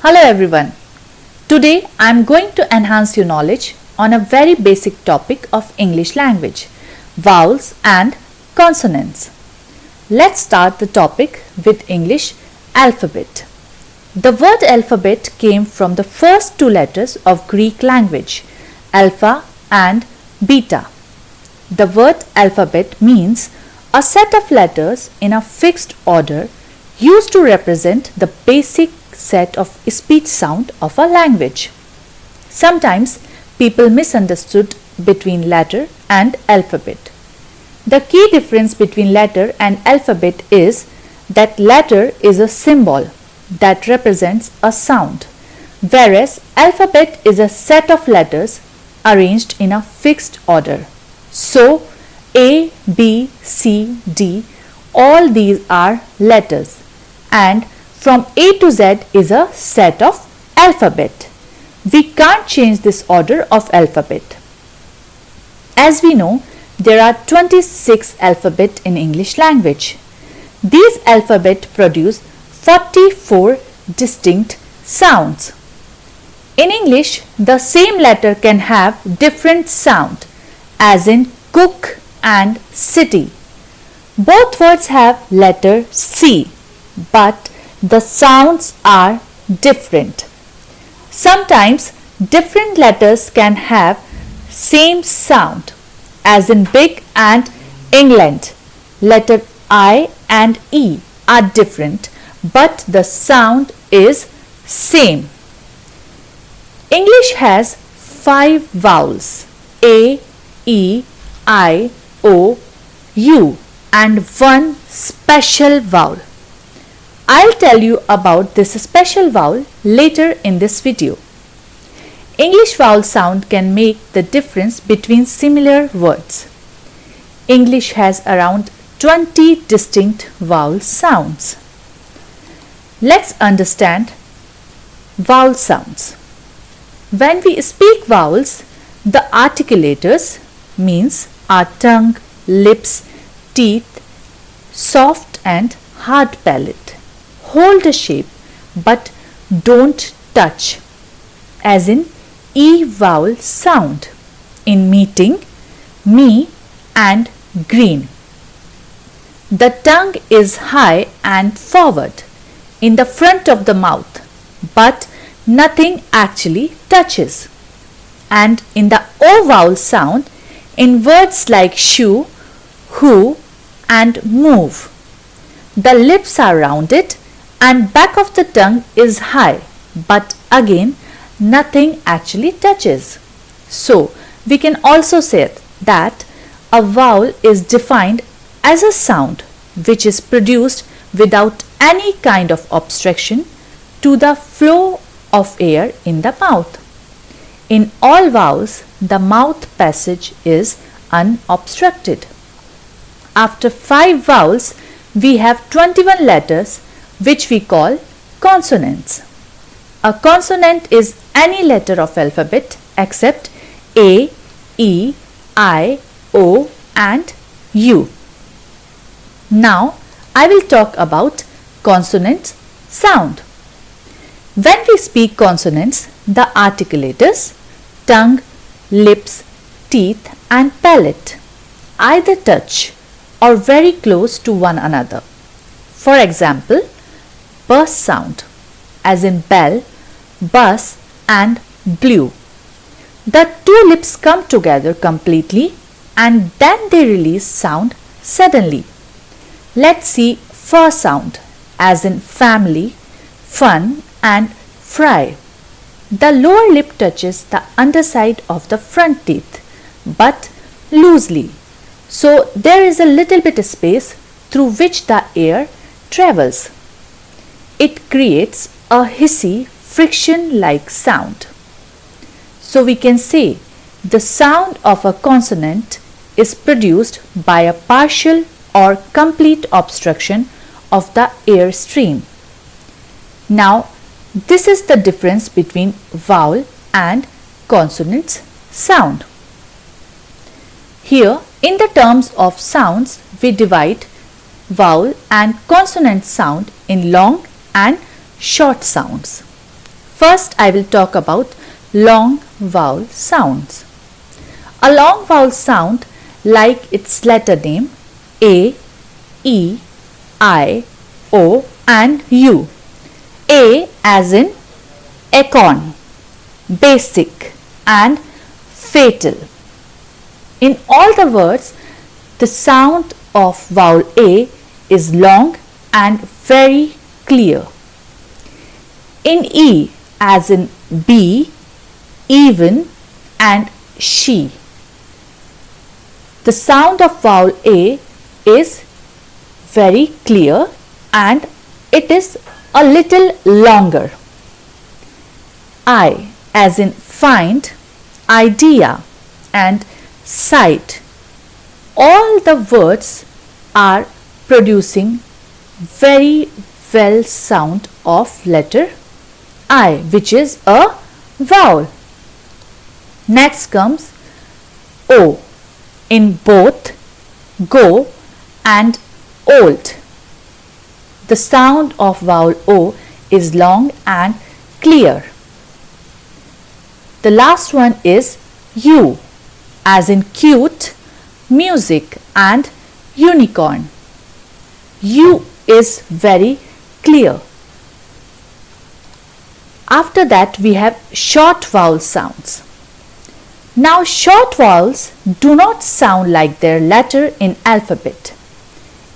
Hello everyone. Today I am going to enhance your knowledge on a very basic topic of English language, vowels and consonants. Let's start the topic with English alphabet. The word alphabet came from the first two letters of Greek language, alpha and beta. The word alphabet means a set of letters in a fixed order used to represent the basic set of speech sound of a language. Sometimes people misunderstood between letter and alphabet. The key difference between letter and alphabet is that letter is a symbol that represents a sound, whereas alphabet is a set of letters arranged in a fixed order. So, A, B, C, D, all these are letters, and from A to Z is a set of alphabet. We can't change this order of alphabet. As we know, there are 26 alphabet in English language. These alphabet produce 44 distinct sounds. In English, the same letter can have different sound, as in cook and city. Both words have letter C, but the sounds are different. Sometimes different letters can have same sound, as in big and England. Letter I and E are different, but the sound is same. English has 5 vowels: A, E, I, O, U, and one special vowel. I'll tell you about this special vowel later in this video. English vowel sound can make the difference between similar words. English has around 20 distinct vowel sounds. Let's understand vowel sounds. When we speak vowels, the articulators means our tongue, lips, teeth, soft and hard palate hold a shape but don't touch, as in E vowel sound in meeting, me and green. The tongue is high and forward in the front of the mouth, but nothing actually touches. And in the O vowel sound, in words like shoe, who and move, the lips are rounded and back of the tongue is high, but again nothing actually touches. So we can also say that a vowel is defined as a sound which is produced without any kind of obstruction to the flow of air in the mouth. In all vowels, the mouth passage is unobstructed. After 5 vowels, we have 21 letters which we call consonants. A consonant is any letter of alphabet except A, E, I, O and U. Now I will talk about consonants sound. When we speak consonants, the articulators, tongue, lips, teeth and palate either touch or very close to one another. For example, bus sound, as in bell, bus and blue. The two lips come together completely and then they release sound suddenly. Let's see fur sound, as in family, fun and fry. The lower lip touches the underside of the front teeth, but loosely. So there is a little bit of space through which the air travels. It creates a hissy, friction-like sound. So we can say the sound of a consonant is produced by a partial or complete obstruction of the air stream. Now, this is the difference between vowel and consonant's sound. Here, in the terms of sounds, we divide vowel and consonant sound in long and short sounds. First, I will talk about long vowel sounds. A long vowel sound, like its letter name A, E, I, O and U. A as in acorn, basic and fatal. In all the words, the sound of vowel A is long and very clear. In E as in bee, even and she. The sound of vowel A is very clear and it is a little longer. I as in find, idea and sight. All the words are producing very well sound of letter I, which is a vowel. Next comes O in both, go and old. The sound of vowel O is long and clear. The last one is U as in cute, music and unicorn. U is very clear. After that we have short vowel sounds. Now short vowels do not sound like their letter in alphabet.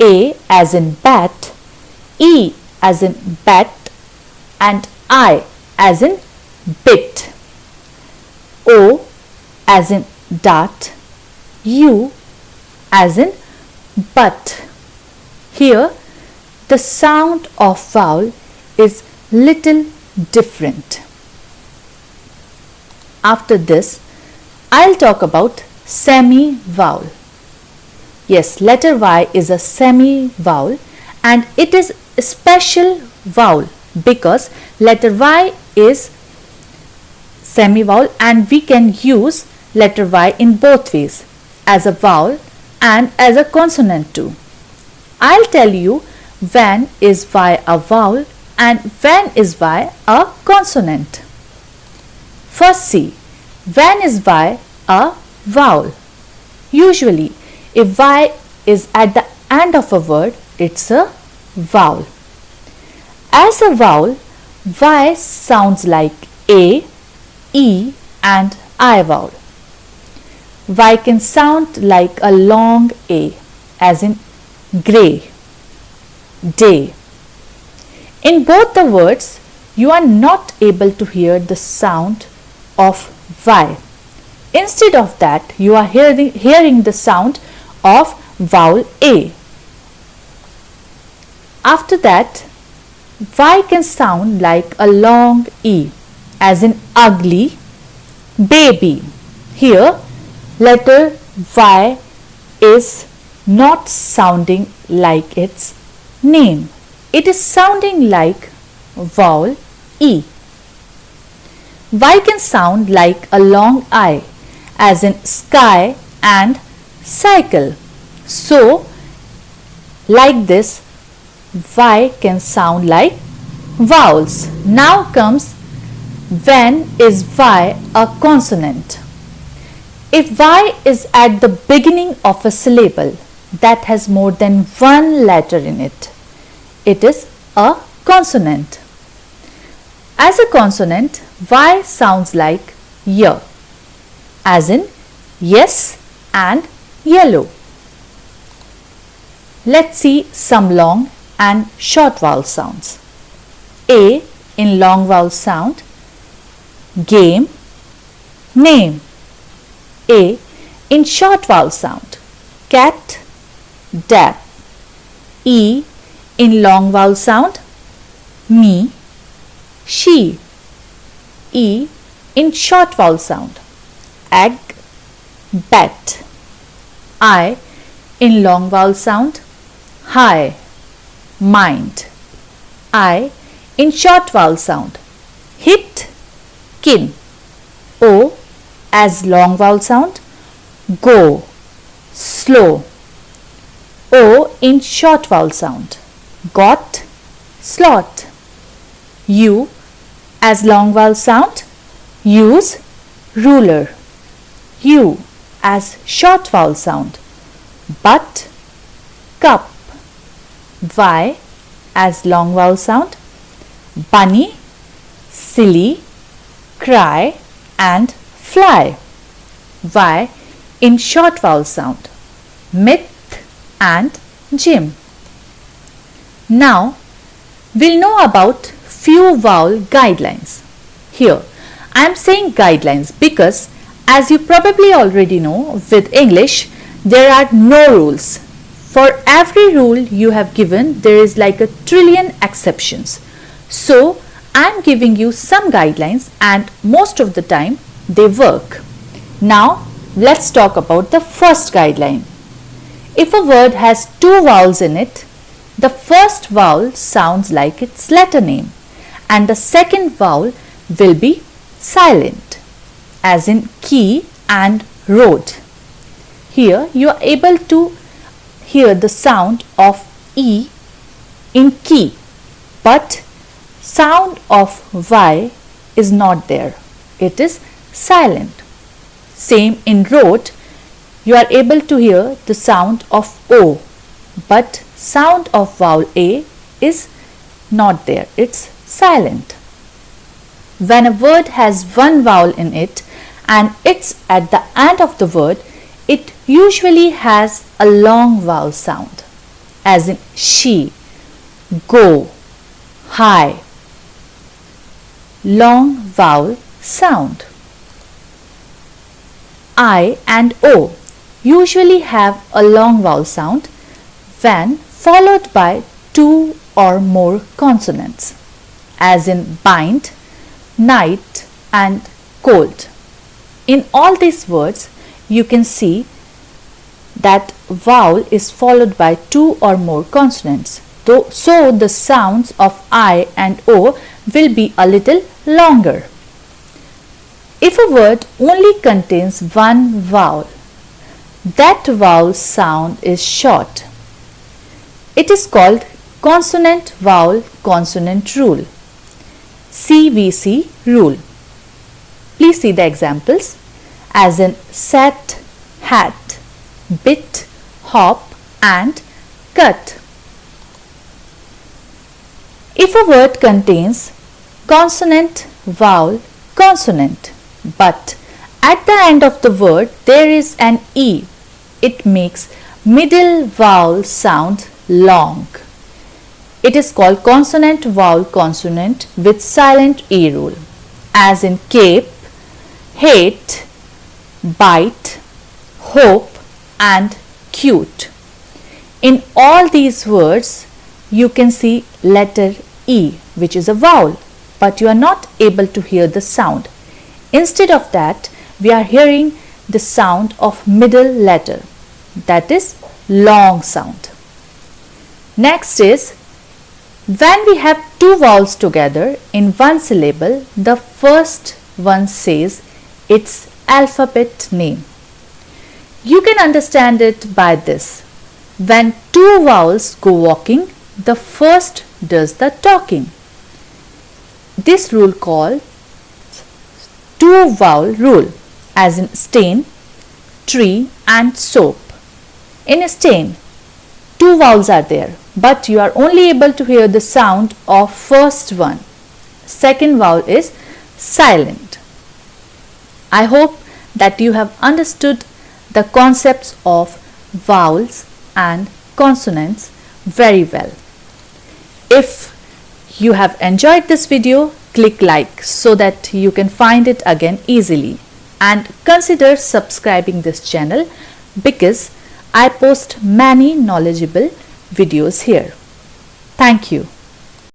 A as in bat, E as in bat and I as in bit. O as in dart, U as in but. Here the sound of vowel is little different. After this, I'll talk about semi-vowel. Yes, letter Y is a semi-vowel and it is a special vowel because letter Y is semi-vowel and we can use letter Y in both ways, as a vowel and as a consonant too. I'll tell you when is Y a vowel and when is Y a consonant. First see, when is Y a vowel? Usually, if Y is at the end of a word, it's a vowel. As a vowel, Y sounds like A, E and I vowel. Y can sound like a long A, as in grey, day. In both the words, you are not able to hear the sound of Y. Instead of that, you are hearing the sound of vowel A. After that, Y can sound like a long E, as in ugly, baby. Here, letter Y is not sounding like its name. It is sounding like vowel E. Y can sound like a long I, as in sky and cycle. So, like this, Y can sound like vowels. Now comes when is Y a consonant? If Y is at the beginning of a syllable that has more than one letter in it, it is a consonant. As a consonant, Y sounds like Y, as in yes and yellow. Let's see some long and short vowel sounds. A in long vowel sound, game, name. A in short vowel sound, cat, dab. E in long vowel sound, me, she. E in short vowel sound, egg, bat. I in long vowel sound, high, mind. I in short vowel sound, hit, kin. O as long vowel sound, go, slow. O in short vowel sound, got, slot. U as long vowel sound, use ruler. U as short vowel sound, but, cup. Y as long vowel sound, bunny, silly, cry and fly. Y in short vowel sound, myth and gym. Now we'll know about few vowel guidelines. Here I am saying guidelines because, as you probably already know, with English there are no rules. For every rule you have given, there is like a trillion exceptions. So I am giving you some guidelines and most of the time they work. Now let's talk about the first guideline. If a word has two vowels in it, the first vowel sounds like its letter name and the second vowel will be silent, as in key and road. Here you are able to hear the sound of E in key, but sound of Y is not there. It is silent. Same in road, you are able to hear the sound of O, but sound of vowel A is not there. It's silent. When a word has one vowel in it and it's at the end of the word, it usually has a long vowel sound, as in she, go, high. Long vowel sound. I and O usually have a long vowel sound when followed by two or more consonants, as in bind, night and cold. In all these words, you can see that vowel is followed by two or more consonants. So the sounds of I and O will be a little longer. If a word only contains one vowel, that vowel sound is short. It is called consonant vowel consonant rule, CVC rule. Please see the examples, as in set, hat, bit, hop and cut. If a word contains consonant vowel consonant, but at the end of the word there is an E, it makes middle vowel sound long. It is called consonant vowel consonant with silent E rule, as in cape, hate, bite, hope and cute. In all these words you can see letter E, which is a vowel, but you are not able to hear the sound. Instead of that, we are hearing the sound of middle letter, that is long sound. Next is, when we have two vowels together in one syllable, the first one says its alphabet name. You can understand it by this. When two vowels go walking, the first does the talking. This rule called two vowel rule, as in stain, tree and soap. In stain, two vowels are there, but you are only able to hear the sound of first one. Second vowel is silent. I hope that you have understood the concepts of vowels and consonants very well. If you have enjoyed this video, click like so that you can find it again easily, and consider subscribing this channel because I post many knowledgeable videos here. Thank you.